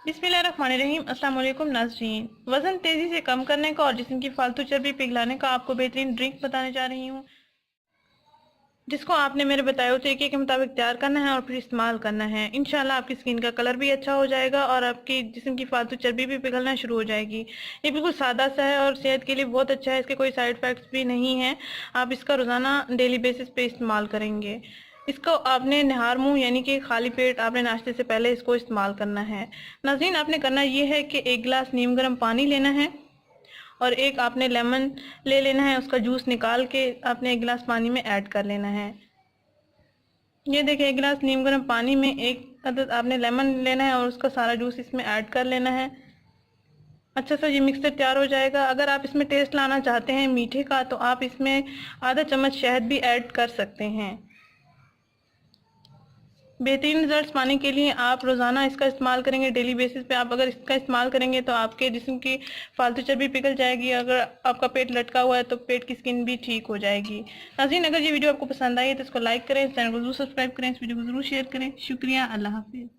बिस्मिल्लाहिर्रहमानिर्रहीम। अस्सलाम वालेकुम नाज़रीन। वज़न तेज़ी से कम करने का और जिस्म की फालतू चर्बी पिघलाने का आपको बेहतरीन ड्रिंक बताने जा रही हूँ, जिसको आपने मेरे बताए हुए तरीके के मुताबिक तैयार करना है और फिर इस्तेमाल करना है। इंशाल्लाह आपकी स्किन का कलर भी अच्छा हो जाएगा और आपकी जिस्म की फालतू चर्बी भी पिघलना शुरू हो जाएगी। ये बिल्कुल सादा सा है और सेहत के लिए बहुत अच्छा है। इसके कोई साइड इफ़ेक्ट्स भी नहीं है। आप इसका रोज़ाना डेली बेसिस पे इस्तेमाल करेंगे। इसको आपने नहार मुंह यानी कि खाली पेट आपने नाश्ते से पहले इसको इस्तेमाल करना है। नाज़रीन, आपने करना ये है कि 1 गिलास नीम गर्म पानी लेना है और एक आपने लेमन ले लेना है। उसका जूस निकाल के आपने 1 गिलास पानी में ऐड कर लेना है। ये देखिए, 1 गिलास नीम गर्म पानी में 1 अदद आपने लेमन लेना है और उसका सारा जूस इसमें ऐड कर लेना है। अच्छा सा ये मिक्सचर तैयार हो जाएगा। अगर आप इसमें टेस्ट लाना चाहते हैं मीठे का तो आप इसमें आधा चम्मच शहद भी ऐड कर सकते हैं। बेहतरीन रिजल्ट्स पाने के लिए आप रोज़ाना इसका इस्तेमाल करेंगे डेली बेसिस पे। आप अगर इसका इस्तेमाल करेंगे तो आपके जिस्म की फालतू चर्बी पिघल जाएगी। अगर आपका पेट लटका हुआ है तो पेट की स्किन भी ठीक हो जाएगी। नाज़रीन, अगर ये वीडियो आपको पसंद आई है तो इसको लाइक करें, चैनल को जरूर सब्सक्राइब करें, इस वीडियो को जरूर शेयर करें। शुक्रिया, अल्लाह हाफिज़।